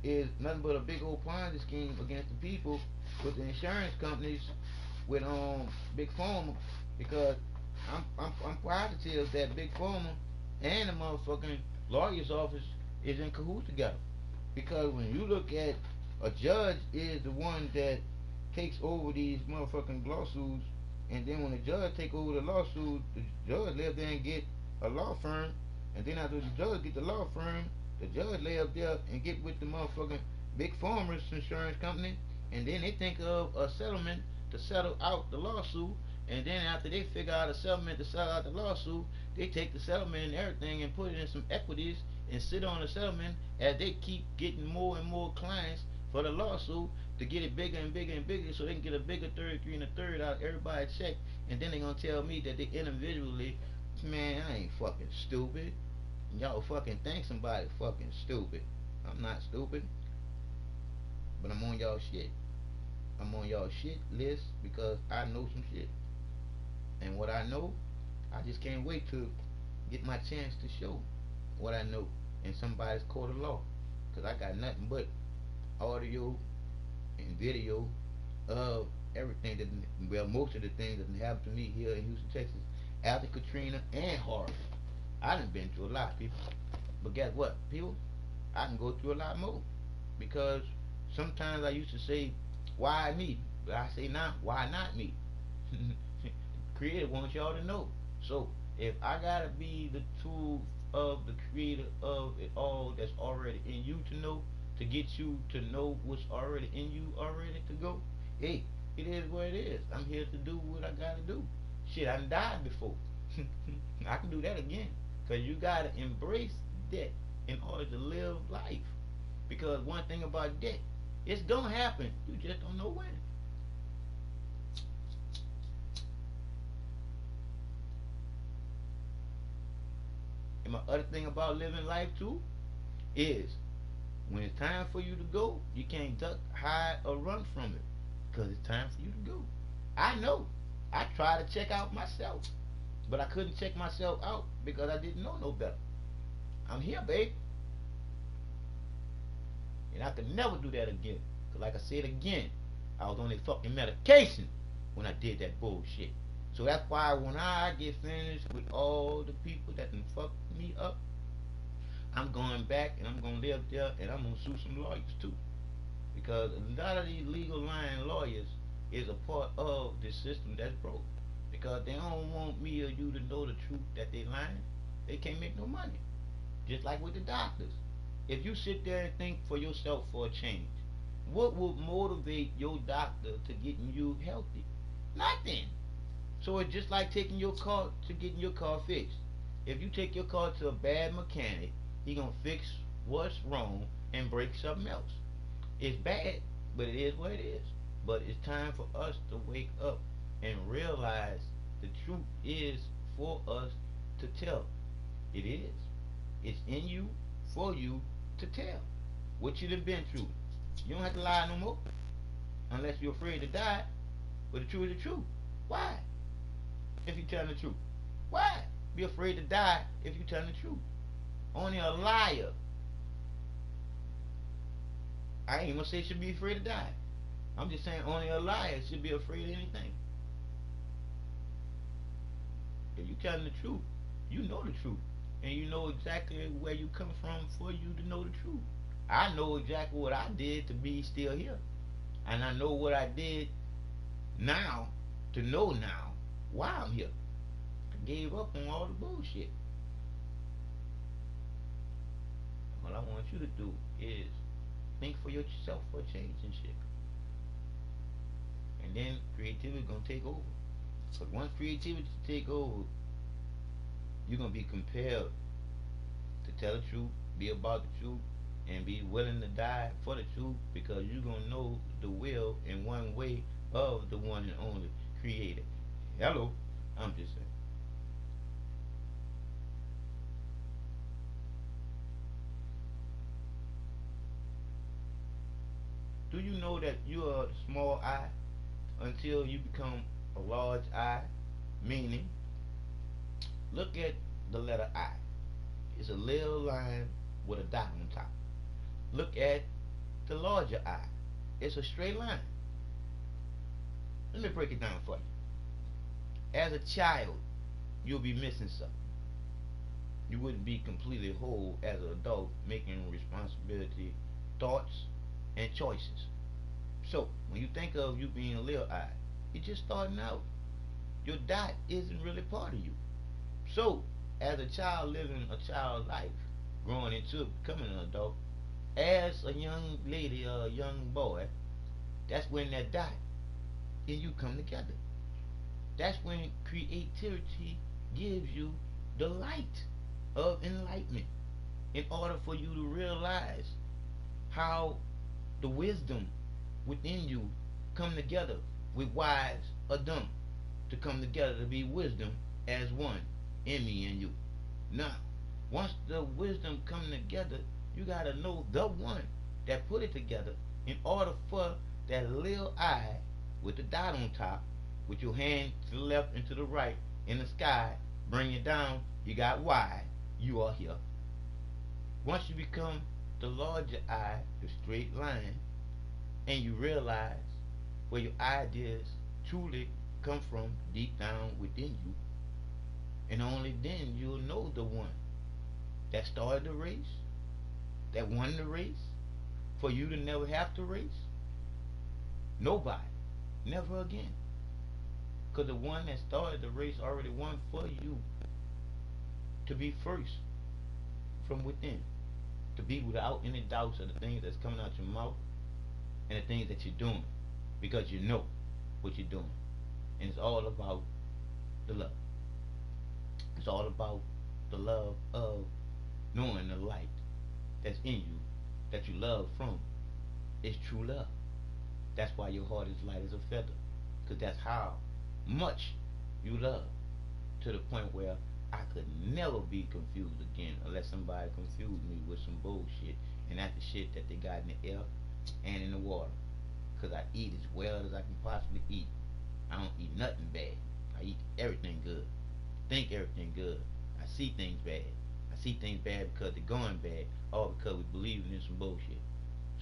is nothing but a big old Ponzi scheme against the people with the insurance companies with big pharma because I'm proud to tell that big pharma and the motherfucking lawyer's office is in cahoots together. Because when you look at a judge is the one that takes over these motherfucking lawsuits, and then when the judge take over the lawsuit, the judge lay up there and get a law firm, and then after the judge get the law firm, the judge lay up there and get with the motherfucking big farmers insurance company, and then they think of a settlement to settle out the lawsuit, and then after they figure out a settlement to settle out the lawsuit, they take the settlement and everything and put it in some equities and sit on the settlement as they keep getting more and more clients for the lawsuit to get it bigger and bigger and bigger so they can get a bigger 33 and a third out of everybody's check, and then they're gonna tell me that they individually, man, I ain't fucking stupid. Y'all fucking think somebody fucking stupid. I'm not stupid, but I'm on y'all shit. I'm on y'all shit list because I know some shit. And what I know, I just can't wait to get my chance to show what I know in somebody's court of law. Because I got nothing but audio and video of everything that, well, most of the things that happened to me here in Houston, Texas, after Katrina and Harvey. I done been through a lot, people. But guess what, people? I can go through a lot more. Because sometimes I used to say, why me? But I say now, why not me? Creator wants y'all to know. So if I gotta be the tool of the creator of it all that's already in you to know, to get you to know what's already in you already to go, hey, it is what it is. I'm here to do what I gotta do. Shit, I done died before. I can do that again. Cause you gotta embrace death in order to live life. Because one thing about death, it's gonna happen. You just don't know when. And my other thing about living life too is when it's time for you to go, you can't duck, hide, or run from it. Because it's time for you to go. I know. I tried to check out myself. But I couldn't check myself out because I didn't know no better. I'm here, babe. And I could never do that again. Because like I said again, I was on a fucking medication when I did that bullshit. So that's why when I get finished with all the people that done fucked me up, I'm going back and I'm going to live there and I'm going to sue some lawyers too. Because a lot of these legal lying lawyers is a part of the system that's broke. Because they don't want me or you to know the truth that they lying. They can't make no money. Just like with the doctors. If you sit there and think for yourself for a change, what would motivate your doctor to getting you healthy? Nothing. So it's just like taking your car to getting your car fixed. If you take your car to a bad mechanic, he gonna fix what's wrong and break something else. It's bad, but it is what it is. But it's time for us to wake up and realize the truth is for us to tell. It is. It's in you, for you to tell. What you have been through. You don't have to lie no more. Unless you're afraid to die. But the truth is the truth. Why? If you tell the truth. Why? Be afraid to die if you tell the truth. Only a liar. I ain't gonna say should be afraid to die. I'm just saying only a liar should be afraid of anything. If you telling the truth, you know the truth. And you know exactly where you come from for you to know the truth. I know exactly what I did to be still here. And I know what I did now to know now why I'm here. I gave up on all the bullshit. What I want you to do is think for yourself for change and shit. And then creativity gonna take over. But once creativity take over, you're gonna be compelled to tell the truth, be about the truth, and be willing to die for the truth because you're gonna know the will in one way of the one and only creator. Hello, I'm just saying. Do you know that you are a small I until you become a large I? Meaning, look at the letter I. It's a little line with a dot on top. Look at the larger I. It's a straight line. Let me break it down for you. As a child, you'll be missing something. You wouldn't be completely whole as an adult, making responsibility, thoughts, and choices. So, when you think of you being a little I, you're just starting out. Your dot isn't really part of you. So, as a child living a child life, growing into becoming an adult, as a young lady or a young boy, that's when that dot and you come together. That's when creativity gives you the light of enlightenment in order for you to realize how the wisdom within you come together with wise or dumb to come together to be wisdom as one in me and you. Now, once the wisdom come together, you gotta know the one that put it together in order for that little I with the dot on top, with your hand to the left and to the right in the sky, bring it down, you got Y, you are here. Once you become the larger I, the straight line, and you realize where your ideas truly come from deep down within you, and only then you'll know the one that started the race, that won the race, for you to never have to race. Nobody. Never again. Because the one that started the race already won for you to be first from within. To be without any doubts of the things that's coming out your mouth and the things that you're doing. Because you know what you're doing. And it's all about the love. It's all about the love of knowing the light that's in you, that you love from. It's true love. That's why your heart is light as a feather. Because that's how much you love. To the point where I could never be confused again unless somebody confused me with some bullshit. And that's the shit that they got in the air and in the water. Because I eat as well as I can possibly eat. I don't eat nothing bad. I eat everything good. Think everything good. I see things bad. I see things bad because they're going bad. All because we believe in some bullshit.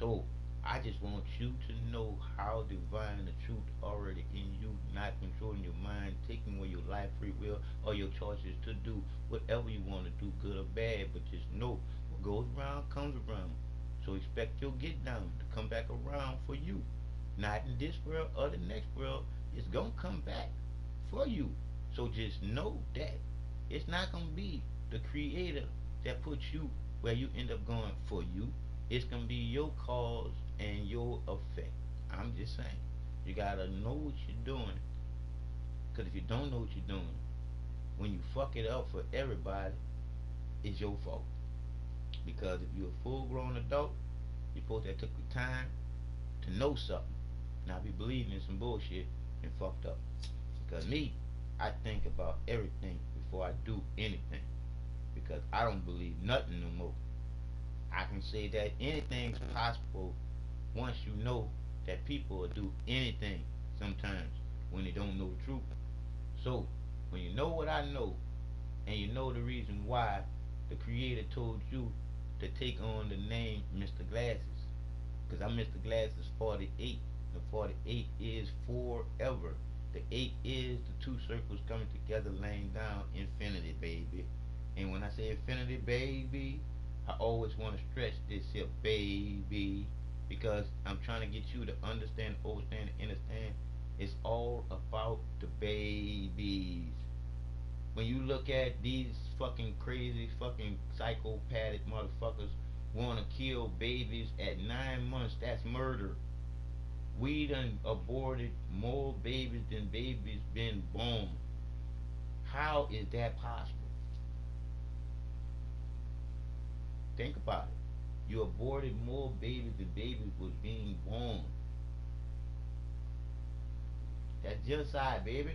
So I just want you to know how divine the truth already in you, not controlling your mind, taking away your life, free will, or your choices to do whatever you want to do, good or bad. But just know what goes around comes around. So expect your get down to come back around for you. Not in this world or the next world. It's gonna come back for you. So just know that it's not gonna be the creator that puts you where you end up going for you. It's gonna be your cause and your effect. I'm just saying, you gotta know what you're doing. Cause if you don't know what you're doing, when you fuck it up for everybody, it's your fault. Because if you're a full-grown adult, you're supposed to have took the time to know something, not be believing in some bullshit and fucked up. Because me, I think about everything before I do anything. Because I don't believe nothing no more. I can say that anything's possible once you know that people will do anything sometimes when they don't know the truth. So, when you know what I know, and you know the reason why the Creator told you to take on the name Mr. Glasses, because I'm Mr. Glasses 48. The 48 is forever. The 8 is the two circles coming together, laying down infinity, baby. And when I say infinity, baby, I always want to stretch this here, baby, because I'm trying to get you to understand, overstand, and understand. It's all about the babies. When you look at these fucking crazy, fucking psychopathic motherfuckers want to kill babies at 9 months, that's murder. We done aborted more babies than babies been born. How is that possible? Think about it. You aborted more babies than babies was being born. That's genocide, baby.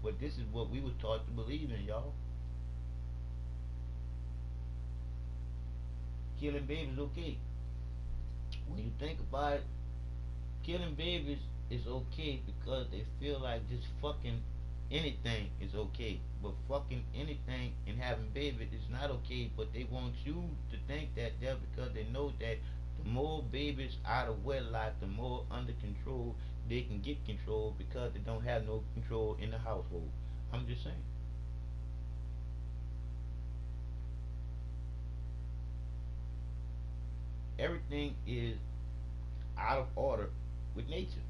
But this is what we was taught to believe in, y'all. Killing babies okay. When you think about it, killing babies is okay because they feel like just fucking anything is okay. But fucking anything and having babies is not okay. But they want you to think that just because they know that the more babies out of wedlock, the more under control they can get control because they don't have no control in the household. I'm just saying. Everything is out of order with nature.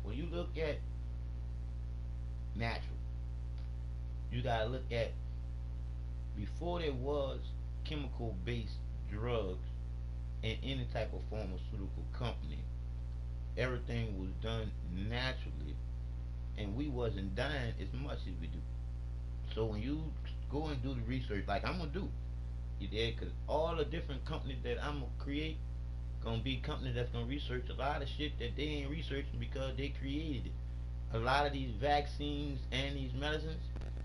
When you look at natural, you gotta look at before there was chemical based drugs in any type of pharmaceutical company, everything was done naturally and we wasn't dying as much as we do. So when you go and do the research like I'm gonna do, you did, because all the different companies that I'm gonna create gonna be companies that's gonna research a lot of shit that they ain't researching because they created it. A lot of these vaccines and these medicines,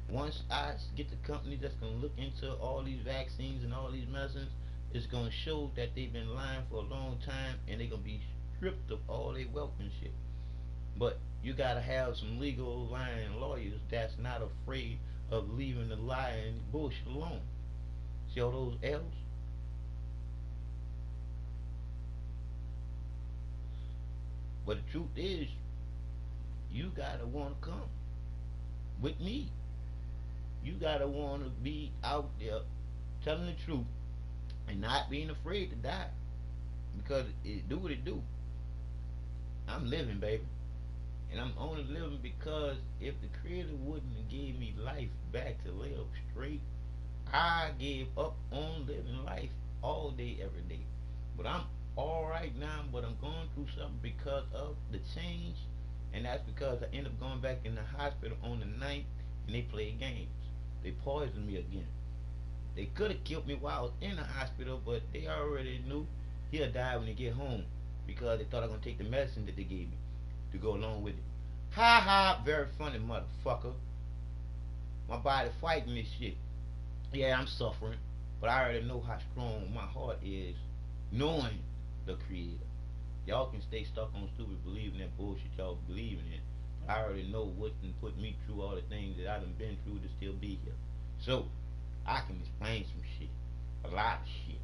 once I get the company that's gonna look into all these vaccines and all these medicines, it's gonna show that they've been lying for a long time and they're gonna be stripped of all their wealth and shit. But you gotta have some legal lying lawyers that's not afraid of leaving the lie and bullshit alone. See all those L's? But the truth is, you gotta wanna come with me. You gotta wanna be out there telling the truth and not being afraid to die. Because it do what it do. I'm living, baby. And I'm only living because if the creator wouldn't have gave me life back to live straight, I gave up on living life all day, every day. But I'm all right now, but I'm going through something because of the change. And that's because I end up going back in the hospital on the ninth and they played games. They poisoned me again. They could have killed me while I was in the hospital, but they already knew he'll die when he get home because they thought I was gonna take the medicine that they gave me to go along with it. Ha ha, very funny motherfucker. My body fighting this shit. Yeah, I'm suffering, but I already know how strong my heart is, knowing the Creator. Y'all can stay stuck on stupid believing that bullshit y'all believing in. But I already know what can put me through all the things that I done been through to still be here. So I can explain some shit, a lot of shit.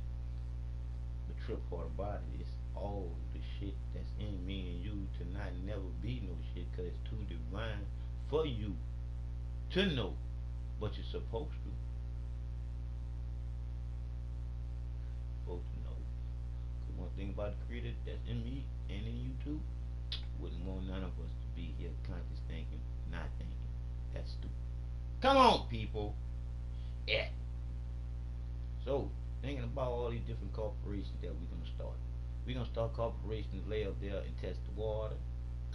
The trip part about it is all the shit that's in me and you to not never be no shit because it's too divine for you to know, but you're supposed to. Supposed to know. Cause one thing about the creator that's in me and in you too, wouldn't want none of us to be here conscious thinking. not thinking. That's stupid. Come on, people. Yeah. So, thinking about all these different corporations that we're gonna start. We're gonna start corporations, lay up there and test the water.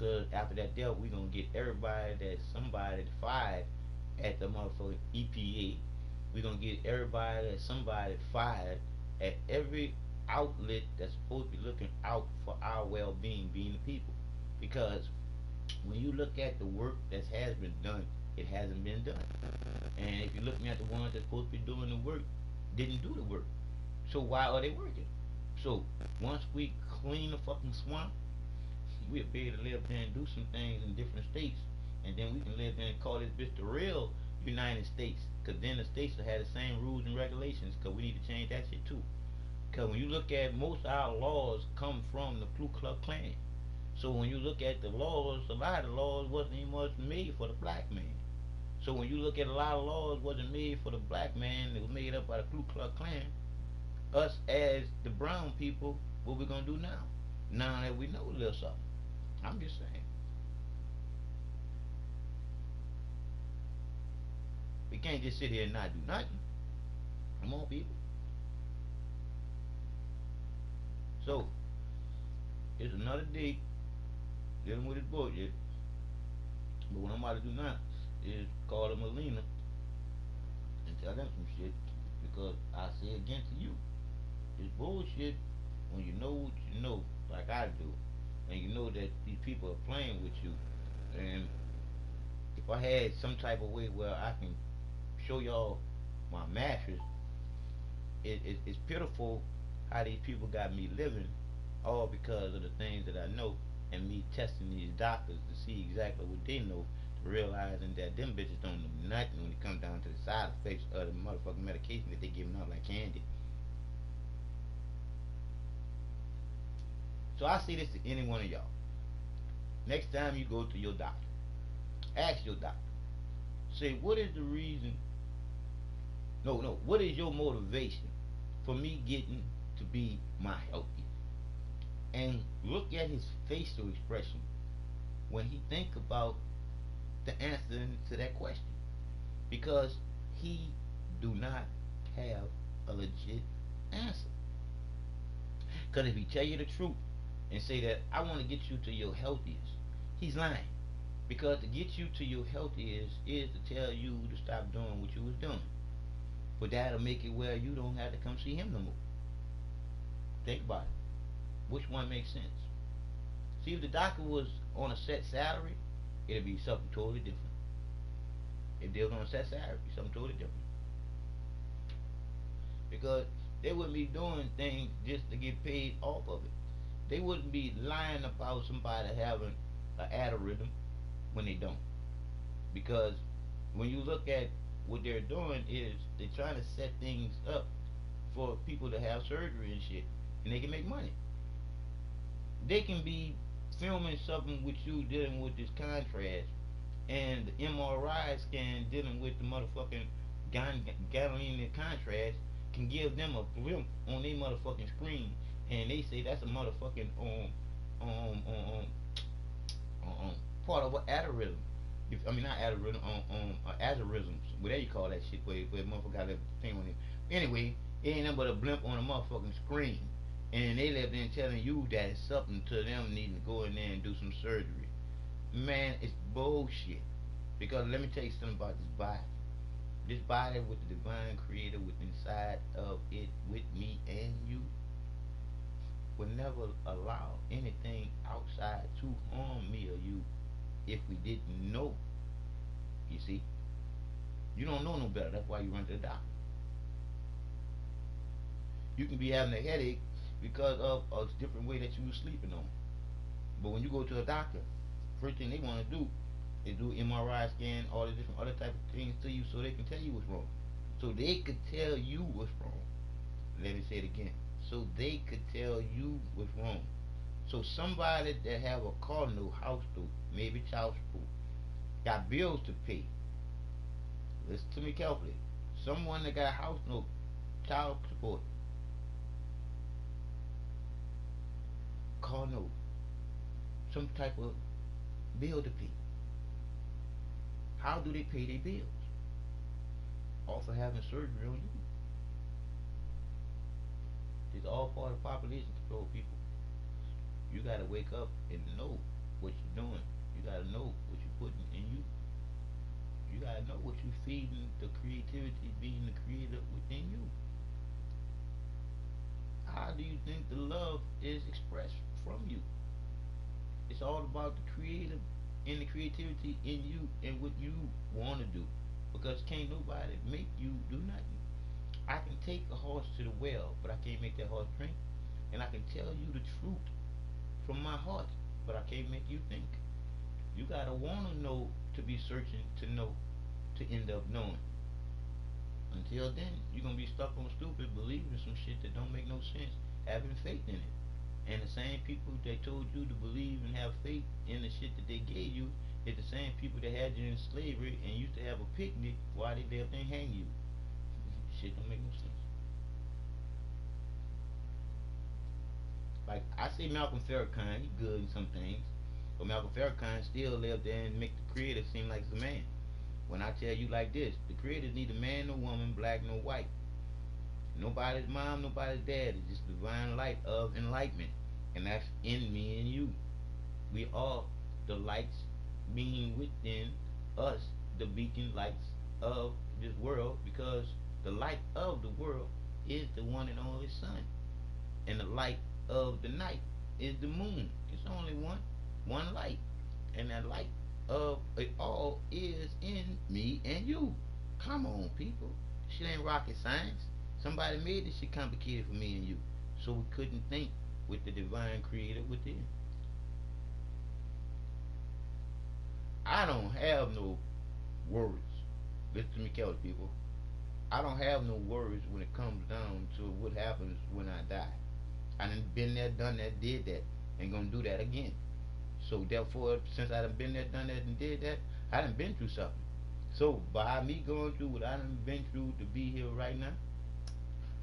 Cause after that there we're gonna get everybody that somebody fired at the motherfucking EPA. We're gonna get everybody that somebody fired at every outlet that's supposed to be looking out for our well being, being the people. Because when you look at the work that has been done, it hasn't been done. And if you're looking at the ones that's supposed to be doing the work, didn't do the work. So why are they working? So once we clean the fucking swamp, we'll be able to live there and do some things in different states, and then we can live there and call this bitch the real United States. Cause then the states will have the same rules and regulations. Cause we need to change that shit too. Cause when you look at most of our laws come from the Ku Klux Klan. So when you look at the laws, a lot of the laws wasn't even much made for the black man. So when you look at a lot of laws wasn't made for the black man, it was made up by the Ku Klux Klan. Us as the brown people, what we gonna do now? Now that we know a little something. I'm just saying. We can't just sit here and not do nothing. Come on, people. So, it's another day dealing with this bullshit. But what I'm about to do now is call them Melina and tell them some shit. Because I say again to you, it's bullshit when you know what you know, like I do. And you know that these people are playing with you. And if I had some type of way where I can show y'all my mattress, it's pitiful how these people got me living, all because of the things that I know, and me testing these doctors to see exactly what they know, to realizing that them bitches don't know nothing when it comes down to the side effects of the motherfucking medication that they giving out like candy. So I say this to any one of y'all. Next time you go to your doctor, ask your doctor. Say, what is the reason? No, no. What is your motivation for me getting to be my healthiest? And look at his facial expression when he think about the answer to that question, because he do not have a legit answer. Because if he tell you the truth and say that I want to get you to your healthiest, he's lying. Because to get you to your healthiest is to tell you to stop doing what you was doing. But that'll make it where you don't have to come see him no more. Think about it. Which one makes sense? See, if the doctor was on a set salary, it'd be something totally different. If they was on a set salary, it'd be something totally different. Because they wouldn't be doing things just to get paid off of it. They wouldn't be lying about somebody having an algorithm when they don't. Because when you look at what they're doing is they're trying to set things up for people to have surgery and shit, and they can make money. They can be filming something with you dealing with this contrast, and the MRI scan dealing with the motherfucking gadolinium contrast can give them a blimp on their motherfucking screen, and they say that's a motherfucking um um um, part of what algorithm. If, I mean not algorithm, algorithms, whatever you call that shit, where motherfucker got that thing on it. Anyway, it ain't nothing but a blimp on a motherfucking screen, and they left in telling you that it's something to them needing to go in there and do some surgery. Man, it's bullshit. Because let me tell you something about this body. This body with the divine creator within inside of it with me and you will never allow anything outside to harm me or you if we didn't know. You see? You don't know no better. That's why you run to the doctor. You can be having a headache because of a different way that you were sleeping on. But when you go to a doctor, first thing they want to do is do MRI scan, all the different other type of things to you so they can tell you what's wrong. So they could tell you what's wrong. Let me say it again. So they could tell you what's wrong. So somebody that have a car note, house note, maybe child support, got bills to pay. Listen to me carefully. Someone that got a house note, child support, car note, some type of bill to pay. How do they pay their bills? Off of having surgery on you. It's all part of population control, people. You gotta wake up and know what you're doing. You gotta know what you're putting in you. You gotta know what you're feeding the creativity, being the creator within you. How do you think the love is expressed from you? It's all about the creative and the creativity in you and what you want to do. Because can't nobody make you do nothing. I can take a horse to the well, but I can't make that horse drink. And I can tell you the truth from my heart, but I can't make you think. You gotta wanna know to be searching to know to end up knowing. Until then, you're gonna be stuck on stupid, believing some shit that don't make no sense, having faith in it. And the same people that told you to believe and have faith in the shit that they gave you is the same people that had you in slavery and used to have a picnic while they left and hang you. Shit don't make no sense. Like I say Malcolm Farrakhan, he good in some things. But Malcolm Farrakhan still lived there and make the creator seem like it's a man. When I tell you like this, the creator neither man nor woman, black nor white. Nobody's mom, nobody's dad. It's just divine light of enlightenment. And that's in me and you. We are the lights being within us, the beacon lights of this world, because the light of the world is the one and only sun. And the light of the night is the moon. It's only one light. And that light of it all is in me and you. Come on, people. Shit ain't rocket science. Somebody made this shit complicated for me and you. So we couldn't think with the divine creator within. I don't have no worries. Listen to me carefully, people. I don't have no worries when it comes down to what happens when I die. I done been there, done that, did that, and gonna do that again. So therefore, since I done been there, done that, and did that, I done been through something. So by me going through what I done been through to be here right now,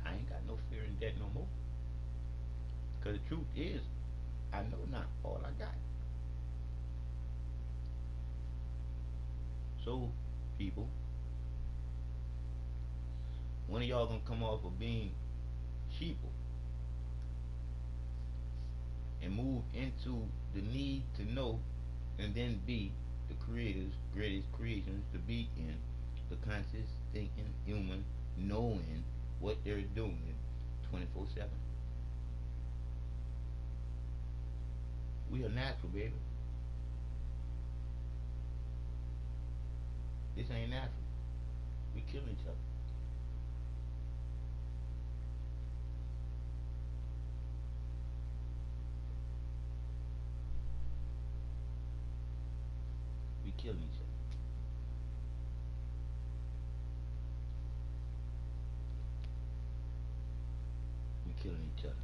I ain't got no fear in that no more. Cause the truth is, I know not all I got. So, people, when are y'all gonna come off of being sheeple and move into the need to know and then be the creator's greatest creations to be in the conscious thinking human knowing what they're doing 24/7. We are natural, baby. This ain't natural. We killing each other. We killing each other. We killing each other.